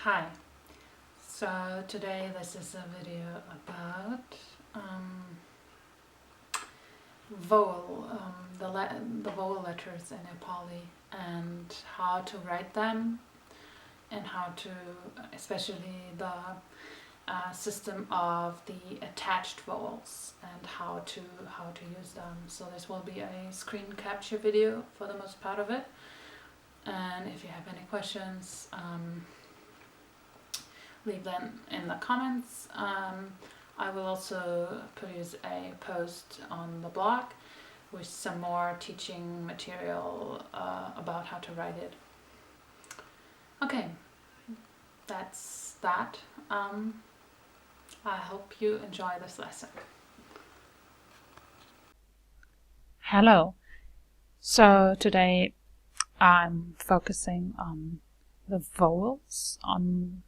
Hi, so today this is a video about vowel, the vowel letters in Nepali and how to write them and how to, especially the system of the attached vowels and how to use them. So this will be a screen capture video for the most part of it, and if you have any questions, leave them in the comments. I will also produce a post on the blog with some more teaching material about how to write it. Okay, that's that. I hope you enjoy this lesson. Hello. So today I'm focusing on the vowels, on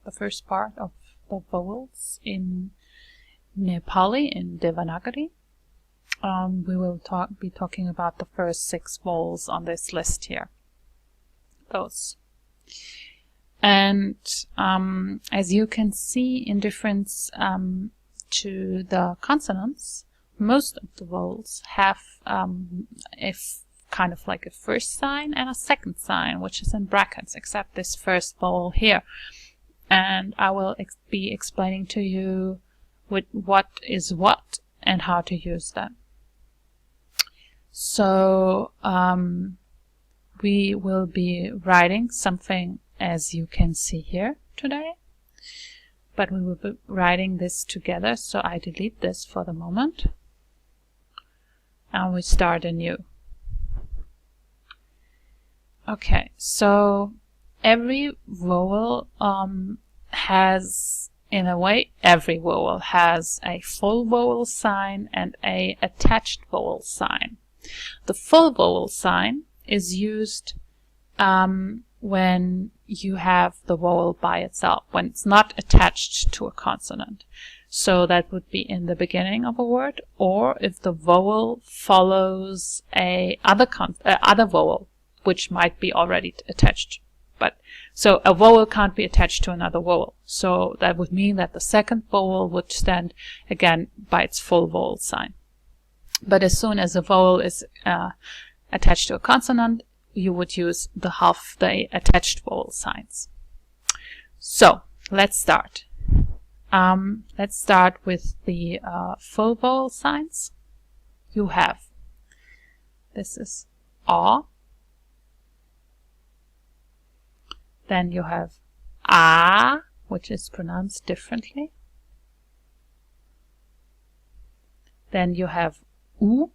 the first part of the vowels in Nepali, in Devanagari. We will be talking about the first 6 vowels on this list here. Those. And as you can see, in difference to the consonants, most of the vowels have kind of like a first sign and a second sign, which is in brackets, except this first vowel here. And I will be explaining to you what is what and how to use them. So we will be writing something as you can see here today, but we will be writing this together, so I delete this for the moment and we start anew. Okay, so every vowel has, in a way, every vowel has a full vowel sign and a attached vowel sign. The full vowel sign is used when you have the vowel by itself, when it's not attached to a consonant. So that would be in the beginning of a word, or if the vowel follows other vowel, which might be already attached. So a vowel can't be attached to another vowel. So that would mean that the second vowel would stand again by its full vowel sign. But as soon as a vowel is attached to a consonant, you would use the attached vowel signs. So let's start. Let's start with the full vowel signs. You have, this is A. Then you have A, which is pronounced differently. Then you have U.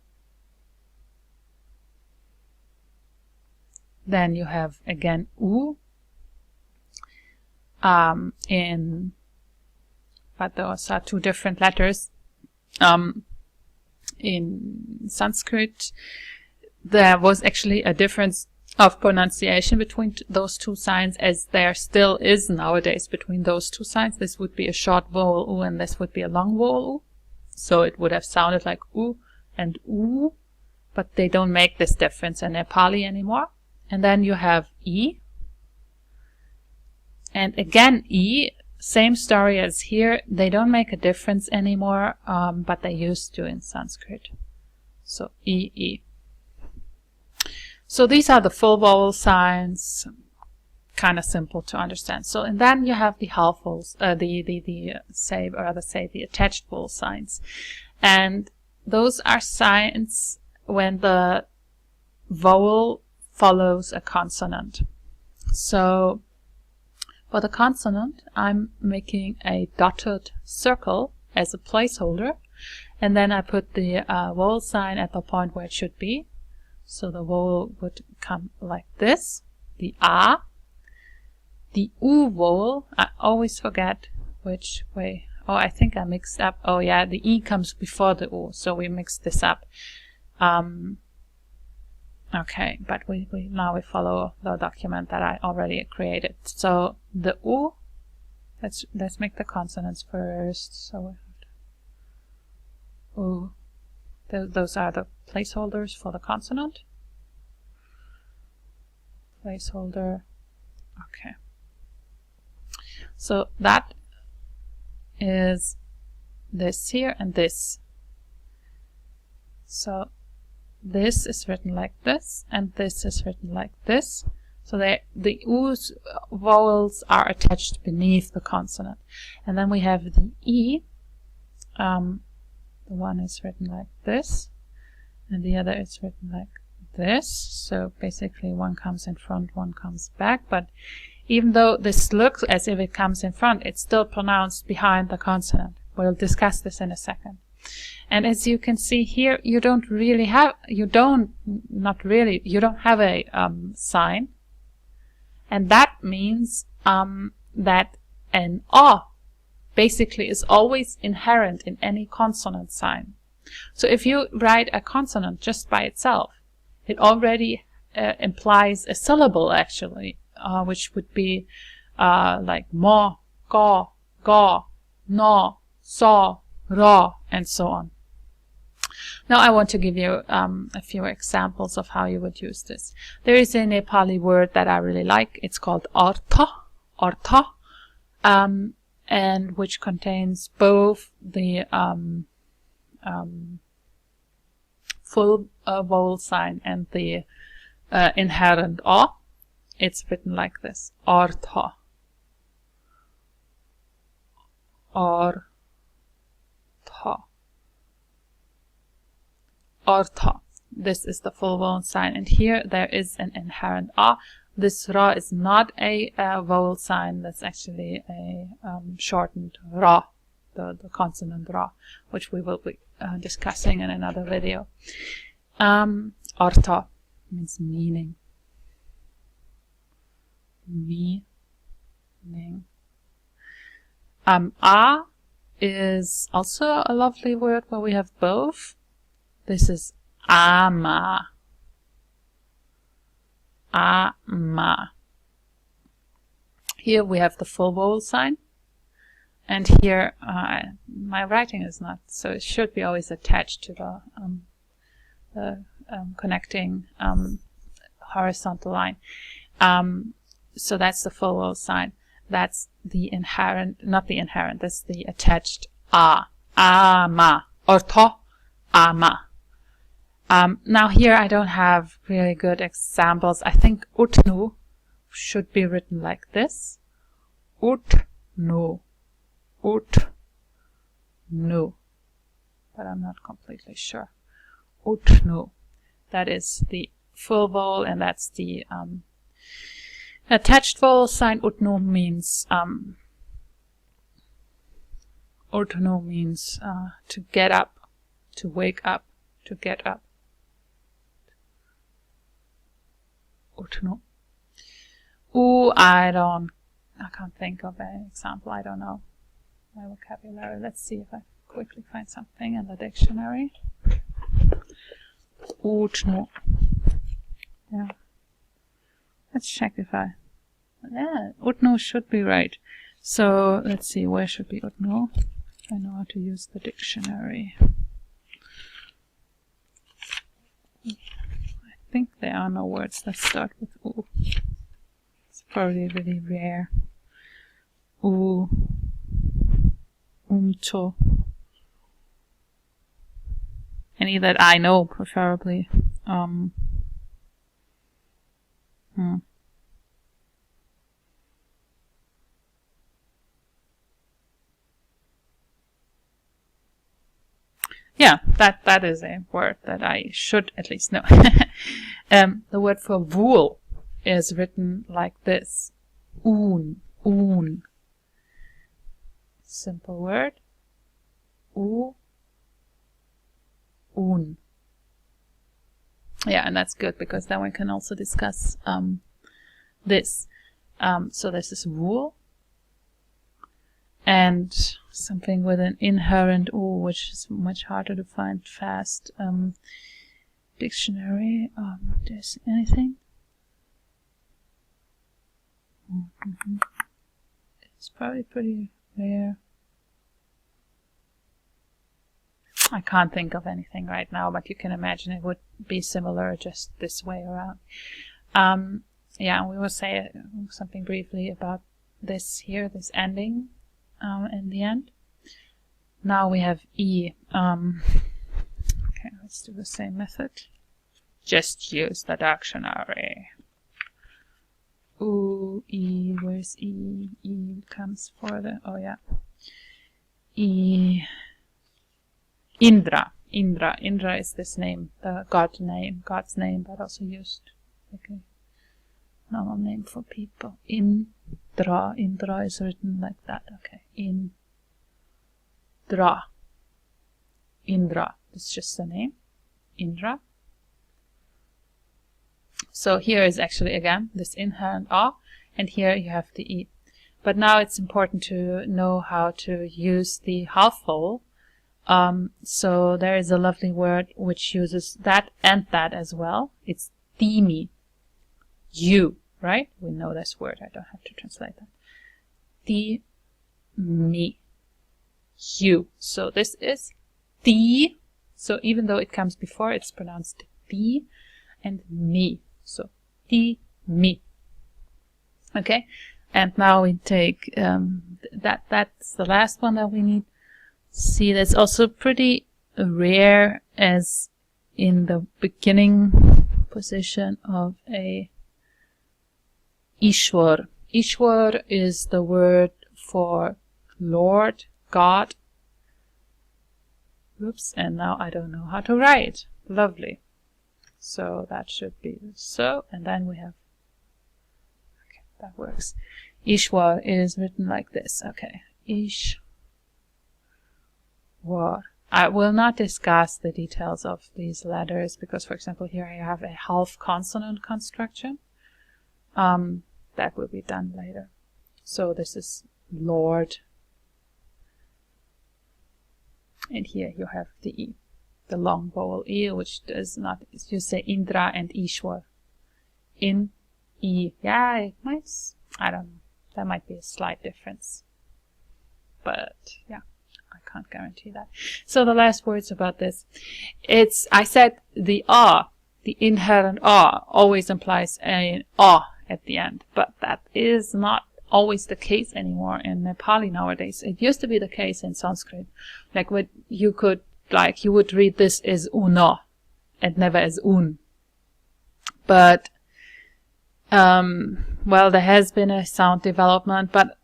Then you have again U. But those are 2 different letters. In Sanskrit, there was actually a difference of pronunciation between those 2 signs, as there still is nowadays between those 2 signs. This would be a short vowel U and this would be a long vowel U. So it would have sounded like U and U, but they don't make this difference in Nepali anymore. And then you have E. And again, E, same story as here. They don't make a difference anymore, but they used to in Sanskrit. So E, E. So these are the full vowel signs, kind of simple to understand. So, and then you have the half vowels, the attached vowel signs. And those are signs when the vowel follows a consonant. So for the consonant, I'm making a dotted circle as a placeholder, and then I put the vowel sign at the point where it should be. So the vowel would come like this, the A. The U vowel, I always forget which way. Oh, I think I mixed up. Oh yeah, the E comes before the U, so we mixed this up. Okay, but now we follow the document that I already created. So the U, let's make the consonants first. So we have U. Those are the placeholders for the consonant. Placeholder. Okay. So that is this here and this. So this is written like this, and this is written like this. So the U's vowels are attached beneath the consonant. And then we have the E. The one is written like this, and the other is written like this. So basically one comes in front, one comes back. But even though this looks as if it comes in front, it's still pronounced behind the consonant. We'll discuss this in a second. And as you can see here, you don't have a sign. And that means that an O basically is always inherent in any consonant sign. So if you write a consonant just by itself, it already implies a syllable actually, which would be like mo, ko, go, no, so, ro, and so on. Now I want to give you a few examples of how you would use this. There is a Nepali word that I really like. It's called artha, and which contains both the full vowel sign and the inherent O. It's written like this: artha, artha. Artha. This is the full vowel sign, and here there is an inherent A. This Ra is not a vowel sign. That's actually a shortened Ra, the consonant Ra, which we will be discussing in another video. Artha means meaning. Meaning. A is also a lovely word where we have both. This is ama. Ama. Here we have the full vowel sign. And here my writing is not, so it should be always attached to the connecting horizontal line. So that's the full vowel sign. That's the inherent, not the inherent, that's the attached A. Ama. Ortho. Ama. Now here I don't have really good examples. I think utnu should be written like this. Utnu. Utnu. But I'm not completely sure. Utnu. That is the full vowel, and that's the attached vowel sign. Utnu means to get up, to wake up, to get up. Utnu. I can't think of an example. I don't know my vocabulary. Let's see if I quickly find something in the dictionary. Utnu. Yeah. Let's check if Utnu should be right. So let's see, where should be Utnu? I know how to use the dictionary. I think there are no words that start with U. It's probably really rare. U. Umto. Any that I know, preferably. Yeah, that is a word that I should at least know. The word for wool is written like this. Un. Simple word. Un. Yeah, and that's good because then we can also discuss this. So this is wool. And something with an inherent U, which is much harder to find fast. Dictionary. There's anything? It's probably pretty rare. I can't think of anything right now, but you can imagine it would be similar, just this way around. Yeah, we will say something briefly about this here, this ending in the end. Now we have E. Okay, let's do the same method. Just use the dictionary. Ooh, E, where's E? E comes for the, oh yeah. E. Indra. Indra. Indra is this name, the God's name, but also used like a normal name for people. Indra. Indra is written like that. Okay. Indra. Indra. It's just the name. Indra. So here is actually again this inherent A, and here you have the E. But now it's important to know how to use the half vowel. So there is a lovely word which uses that and that as well. It's thimi. You, right? We know this word. I don't have to translate that. Thimi. You. So this is the. So even though it comes before, it's pronounced the and me. So the me. Okay, and now we take that's the last one that we need. See, that's also pretty rare as in the beginning position of a Ishwar. Ishwar is the word for Lord, God. Oops, and now I don't know how to write. Lovely. So that should be so, and then we have, okay, that works. Ishwar is written like this. Okay, Ishwar. I will not discuss the details of these letters because, for example, here I have a half consonant construction. That will be done later. So this is Lord, and here you have the E. The long vowel E, which does not, you say Indra and Ishwar. In, E. Yeah, it might, I don't know. That might be a slight difference. But, yeah, I can't guarantee that. So the last words about this. I said the A, the inherent A, always implies an A at the end. But that is not always the case anymore in Nepali nowadays. It used to be the case in Sanskrit. Like what you could, like you would read this as una and never as un. But, well, there has been a sound development, but,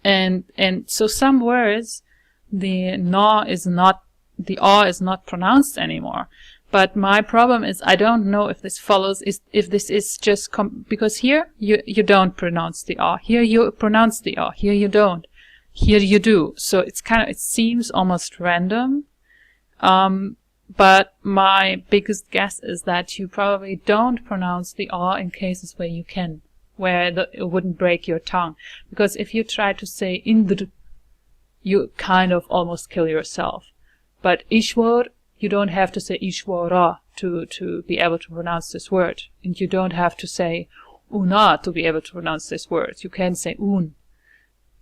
and so some words, the na is not, the a is not pronounced anymore. But my problem is I don't know if this follows, if this is just, because here you don't pronounce the a. Here you pronounce the a. Here you don't. Here you do. So it's kind of, it seems almost random. But my biggest guess is that you probably don't pronounce the A in cases where you can, where it wouldn't break your tongue. Because if you try to say Indr, you kind of almost kill yourself. But Ishwar, you don't have to say Ishwara to be able to pronounce this word. And you don't have to say Una to be able to pronounce this word. You can say Un.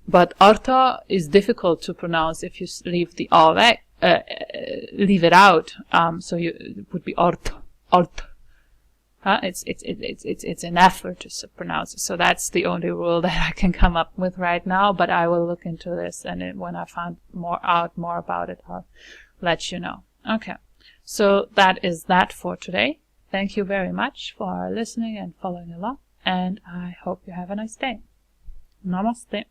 But Artha is difficult to pronounce if you leave the A back. Leave it out, so it would be art. It's an effort to pronounce it. So that's the only rule that I can come up with right now. But I will look into this, and when I find out more about it, I'll let you know. Okay, so that is that for today. Thank you very much for listening and following along, and I hope you have a nice day. Namaste.